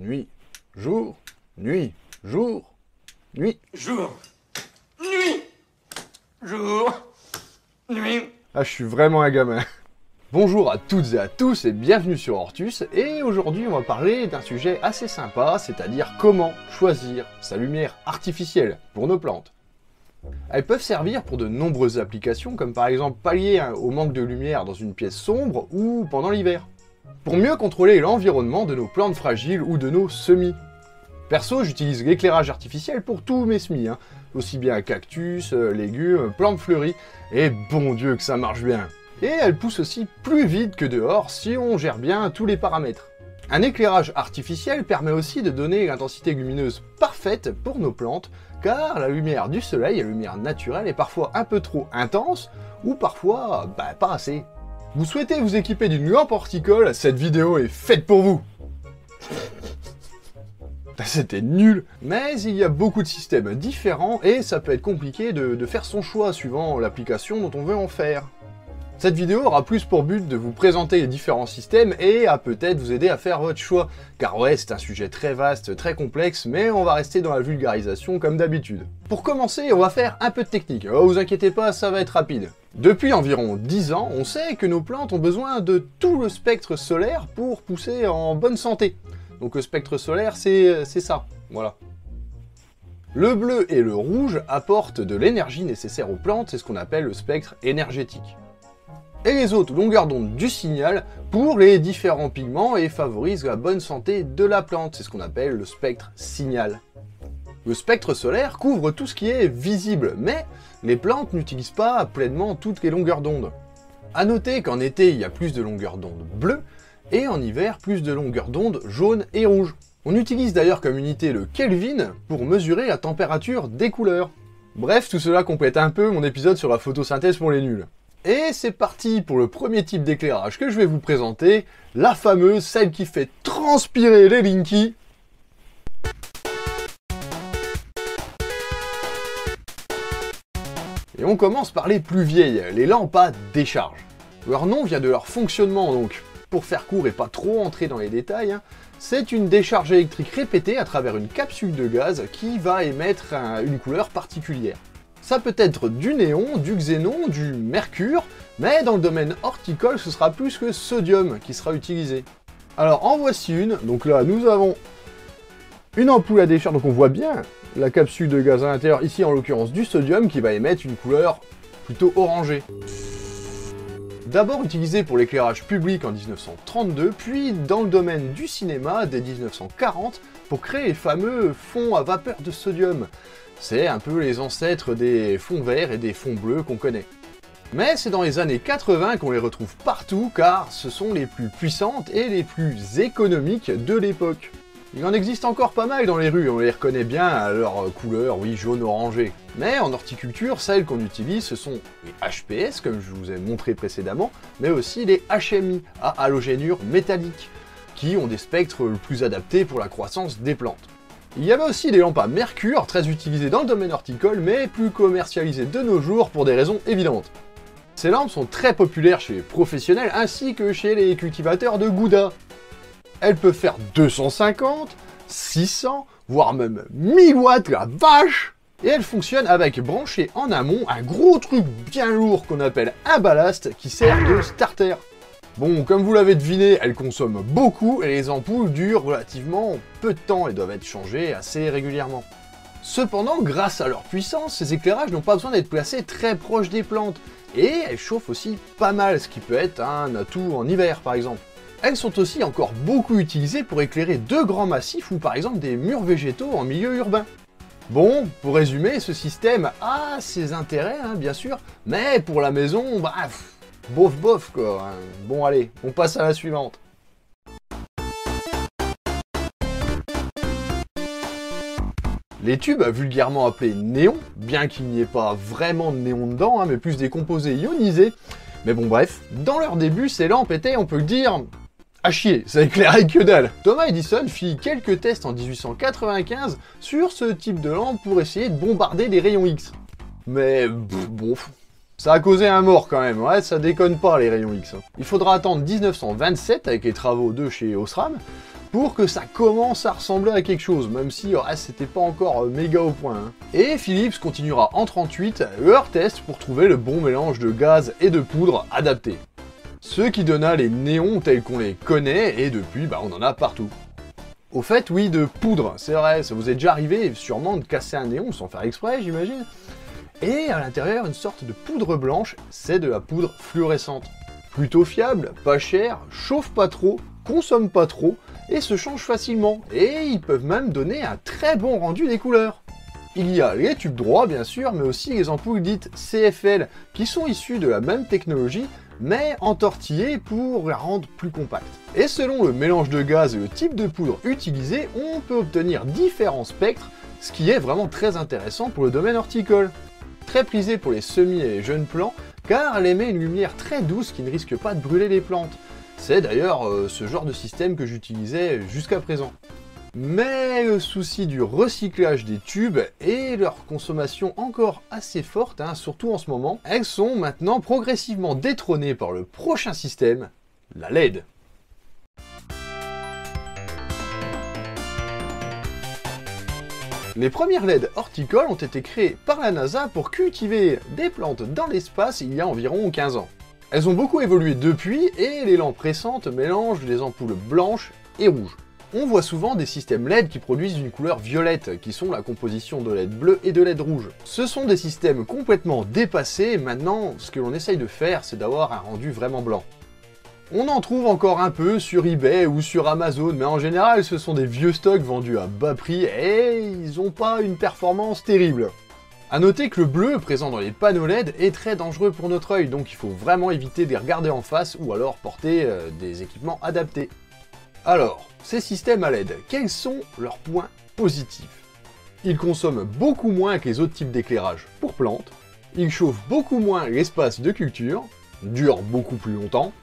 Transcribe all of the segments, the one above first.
nuit, jour, nuit, jour, nuit. Jour, nuit, jour, nuit. Ah, je suis vraiment un gamin. Bonjour à toutes et à tous et bienvenue sur Ortus, et aujourd'hui on va parler d'un sujet assez sympa, c'est-à-dire comment choisir sa lumière artificielle pour nos plantes. Elles peuvent servir pour de nombreuses applications, comme par exemple pallier au manque de lumière dans une pièce sombre ou pendant l'hiver. Pour mieux contrôler l'environnement de nos plantes fragiles ou de nos semis. Perso, j'utilise l'éclairage artificiel pour tous mes semis, aussi bien cactus, légumes, plantes fleuries, et bon Dieu que ça marche bien. Et elle pousse aussi plus vite que dehors si on gère bien tous les paramètres. Un éclairage artificiel permet aussi de donner l'intensité lumineuse parfaite pour nos plantes, car la lumière du soleil, la lumière naturelle, est parfois un peu trop intense, ou parfois pas assez. Vous souhaitez vous équiper d'une lampe horticole, cette vidéo est faite pour vous. C'était nul, mais il y a beaucoup de systèmes différents et ça peut être compliqué de faire son choix suivant l'application dont on veut en faire. Cette vidéo aura plus pour but de vous présenter les différents systèmes et à peut-être vous aider à faire votre choix. Car ouais, c'est un sujet très vaste, très complexe, mais on va rester dans la vulgarisation comme d'habitude. Pour commencer, on va faire un peu de technique. Oh, vous inquiétez pas, ça va être rapide. Depuis environ 10 ans, on sait que nos plantes ont besoin de tout le spectre solaire pour pousser en bonne santé. Donc le spectre solaire, c'est ça, voilà. Le bleu et le rouge apportent de l'énergie nécessaire aux plantes, c'est ce qu'on appelle le spectre énergétique. Et les autres longueurs d'onde du signal pour les différents pigments et favorisent la bonne santé de la plante, c'est ce qu'on appelle le spectre signal. Le spectre solaire couvre tout ce qui est visible, mais les plantes n'utilisent pas pleinement toutes les longueurs d'onde. A noter qu'en été, il y a plus de longueurs d'onde bleues, et en hiver, plus de longueurs d'onde jaune et rouge. On utilise d'ailleurs comme unité le Kelvin pour mesurer la température des couleurs. Bref, tout cela complète un peu mon épisode sur la photosynthèse pour les nuls. Et c'est parti pour le premier type d'éclairage que je vais vous présenter, la fameuse, celle qui fait transpirer les Linky. Et on commence par les plus vieilles, les lampes à décharge. Leur nom vient de leur fonctionnement donc. Pour faire court et pas trop entrer dans les détails, c'est une décharge électrique répétée à travers une capsule de gaz qui va émettre une couleur particulière. Ça peut être du néon, du xénon, du mercure, mais dans le domaine horticole, ce sera plus le sodium qui sera utilisé. Alors en voici une, donc là nous avons une ampoule à décharge, donc on voit bien la capsule de gaz à l'intérieur, ici en l'occurrence du sodium, qui va émettre une couleur plutôt orangée. D'abord utilisée pour l'éclairage public en 1932, puis dans le domaine du cinéma dès 1940 pour créer les fameux fonds à vapeur de sodium. C'est un peu les ancêtres des fonds verts et des fonds bleus qu'on connaît. Mais c'est dans les années 80 qu'on les retrouve partout car ce sont les plus puissantes et les plus économiques de l'époque. Il en existe encore pas mal dans les rues, on les reconnaît bien à leur couleur, oui, jaune-orangé. Mais en horticulture, celles qu'on utilise, ce sont les HPS, comme je vous ai montré précédemment, mais aussi les HMI, à halogénure métallique, qui ont des spectres plus adaptés pour la croissance des plantes. Il y avait aussi des lampes à mercure, très utilisées dans le domaine horticole, mais plus commercialisées de nos jours pour des raisons évidentes. Ces lampes sont très populaires chez les professionnels ainsi que chez les cultivateurs de gouda. Elles peuvent faire 250, 600, voire même 1000 watts, la vache! Et elles fonctionnent avec branché en amont un gros truc bien lourd qu'on appelle un ballast qui sert de starter. Bon, comme vous l'avez deviné, elles consomment beaucoup et les ampoules durent relativement peu de temps et doivent être changées assez régulièrement. Cependant, grâce à leur puissance, ces éclairages n'ont pas besoin d'être placés très proches des plantes et elles chauffent aussi pas mal, ce qui peut être un atout en hiver par exemple. Elles sont aussi encore beaucoup utilisées pour éclairer de grands massifs ou par exemple des murs végétaux en milieu urbain. Bon, pour résumer, ce système a ses intérêts, bien sûr, mais pour la maison, bof bof quoi. Bon allez, on passe à la suivante. Les tubes, vulgairement appelés néons, bien qu'il n'y ait pas vraiment de néon dedans, mais plus des composés ionisés, mais bon bref, dans leur début, ces lampes étaient, on peut le dire, à chier, ça éclairait que dalle. Thomas Edison fit quelques tests en 1895 sur ce type de lampe pour essayer de bombarder des rayons X. Mais bon, ça a causé un mort quand même, ouais, ça déconne pas les rayons X. Il faudra attendre 1927 avec les travaux de chez Osram pour que ça commence à ressembler à quelque chose, même si c'était pas encore méga au point. Hein. Et Philips continuera en 38 leur test pour trouver le bon mélange de gaz et de poudre adapté. Ce qui donna les néons tels qu'on les connaît, et depuis, on en a partout. Au fait, oui, de poudre, c'est vrai, ça vous est déjà arrivé sûrement de casser un néon sans faire exprès, j'imagine. Et à l'intérieur, une sorte de poudre blanche, c'est de la poudre fluorescente. Plutôt fiable, pas cher, chauffe pas trop, consomme pas trop, et se change facilement. Et ils peuvent même donner un très bon rendu des couleurs. Il y a les tubes droits, bien sûr, mais aussi les ampoules dites CFL, qui sont issues de la même technologie, mais entortillées pour la rendre plus compacte. Et selon le mélange de gaz et le type de poudre utilisé, on peut obtenir différents spectres, ce qui est vraiment très intéressant pour le domaine horticole. Très prisée pour les semis et les jeunes plants, car elle émet une lumière très douce qui ne risque pas de brûler les plantes. C'est d'ailleurs ce genre de système que j'utilisais jusqu'à présent. Mais le souci du recyclage des tubes et leur consommation encore assez forte, surtout en ce moment, elles sont maintenant progressivement détrônées par le prochain système, la LED. Les premières LED horticoles ont été créées par la NASA pour cultiver des plantes dans l'espace il y a environ 15 ans. Elles ont beaucoup évolué depuis et les lampes récentes mélangent des ampoules blanches et rouges. On voit souvent des systèmes LED qui produisent une couleur violette, qui sont la composition de LED bleu et de LED rouge. Ce sont des systèmes complètement dépassés, maintenant ce que l'on essaye de faire c'est d'avoir un rendu vraiment blanc. On en trouve encore un peu sur eBay ou sur Amazon, mais en général ce sont des vieux stocks vendus à bas prix et ils n'ont pas une performance terrible. A noter que le bleu présent dans les panneaux LED est très dangereux pour notre œil, donc il faut vraiment éviter de les regarder en face ou alors porter des équipements adaptés. Alors, ces systèmes à LED, quels sont leurs points positifs? Ils consomment beaucoup moins que les autres types d'éclairage pour plantes, ils chauffent beaucoup moins l'espace de culture, durent beaucoup plus longtemps,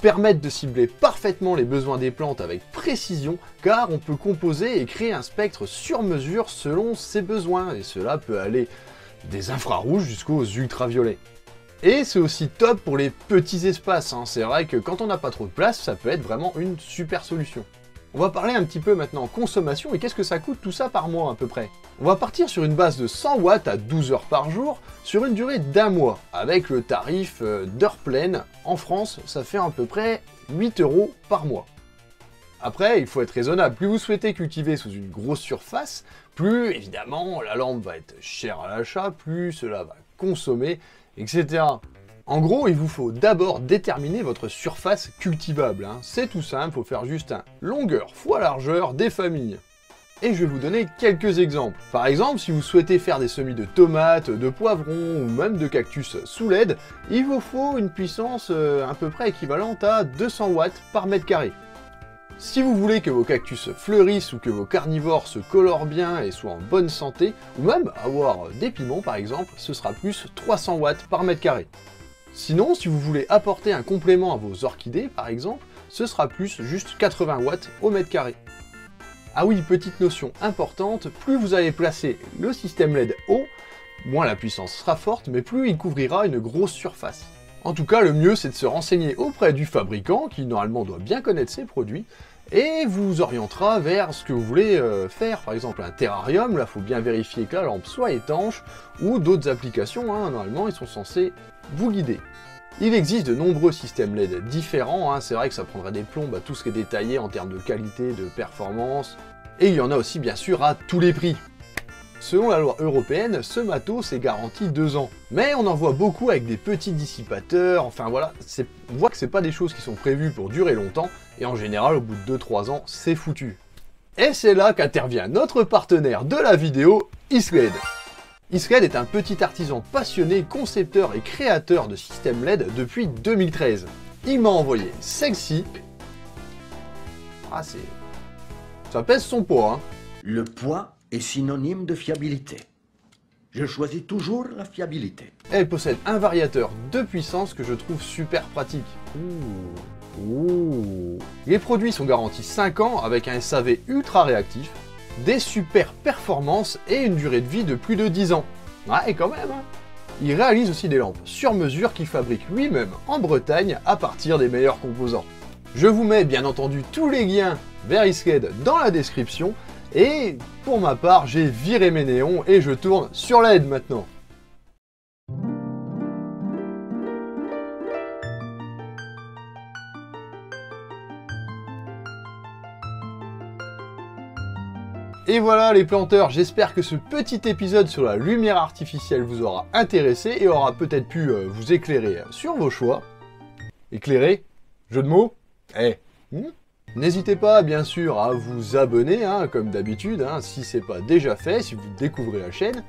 permettent de cibler parfaitement les besoins des plantes avec précision, car on peut composer et créer un spectre sur mesure selon ses besoins, et cela peut aller des infrarouges jusqu'aux ultraviolets. Et c'est aussi top pour les petits espaces, c'est vrai que quand on n'a pas trop de place, ça peut être vraiment une super solution. On va parler un petit peu maintenant consommation et qu'est-ce que ça coûte tout ça par mois à peu près. On va partir sur une base de 100 watts à 12 heures par jour sur une durée d'1 mois, avec le tarif d'heure pleine. En France, ça fait à peu près 8 € par mois. Après, il faut être raisonnable. Plus vous souhaitez cultiver sous une grosse surface, plus évidemment la lampe va être chère à l'achat, plus cela va consommer, etc. En gros, il vous faut d'abord déterminer votre surface cultivable. C'est tout simple, il faut faire juste un longueur fois largeur des familles. Et je vais vous donner quelques exemples. Par exemple, si vous souhaitez faire des semis de tomates, de poivrons ou même de cactus sous LED, il vous faut une puissance à peu près équivalente à 200 watts par mètre carré. Si vous voulez que vos cactus fleurissent ou que vos carnivores se colorent bien et soient en bonne santé, ou même avoir des piments par exemple, ce sera plus 300 watts par mètre carré. Sinon, si vous voulez apporter un complément à vos orchidées par exemple, ce sera plus juste 80 watts au mètre carré. Ah oui, petite notion importante, plus vous allez placer le système LED haut, moins la puissance sera forte, mais plus il couvrira une grosse surface. En tout cas, le mieux c'est de se renseigner auprès du fabricant, qui normalement doit bien connaître ses produits, et vous orientera vers ce que vous voulez faire. Par exemple un terrarium, là il faut bien vérifier que la lampe soit étanche, ou d'autres applications, normalement ils sont censés vous guider. Il existe de nombreux systèmes LED différents, c'est vrai que ça prendrait des plombs à tout ce qui est détaillé en termes de qualité, de performance, et il y en a aussi bien sûr à tous les prix. Selon la loi européenne, ce matos est garanti 2 ans. Mais on en voit beaucoup avec des petits dissipateurs, enfin voilà, on voit que c'est pas des choses qui sont prévues pour durer longtemps, et en général au bout de 2-3 ans, c'est foutu. Et c'est là qu'intervient notre partenaire de la vidéo, Isled. Isled est un petit artisan passionné, concepteur et créateur de systèmes LED depuis 2013. Il m'a envoyé celle-ci. Ah ça pèse son poids, Le poids est synonyme de fiabilité. Je choisis toujours la fiabilité. Elle possède un variateur de puissance que je trouve super pratique. Ouh. Les produits sont garantis 5 ans avec un SAV ultra réactif, des super performances et une durée de vie de plus de 10 ans. Ouais, quand même. Il réalise aussi des lampes sur mesure qu'il fabrique lui-même en Bretagne à partir des meilleurs composants. Je vous mets bien entendu tous les liens Veriscade dans la description. Et pour ma part, j'ai viré mes néons et je tourne sur LED maintenant. Et voilà les planteurs, j'espère que ce petit épisode sur la lumière artificielle vous aura intéressé et aura peut-être pu vous éclairer sur vos choix. Éclairer? Jeu de mots? N'hésitez pas bien sûr à vous abonner, comme d'habitude, si c'est pas déjà fait, si vous découvrez la chaîne.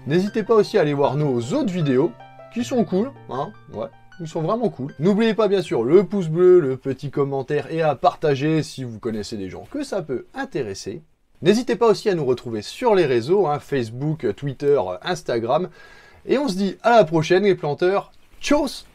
N'hésitez pas aussi à aller voir nos autres vidéos, qui sont cool, ouais, ils sont vraiment cool. N'oubliez pas bien sûr le pouce bleu, le petit commentaire et à partager si vous connaissez des gens que ça peut intéresser. N'hésitez pas aussi à nous retrouver sur les réseaux, Facebook, Twitter, Instagram. Et on se dit à la prochaine les planteurs. Tchuss!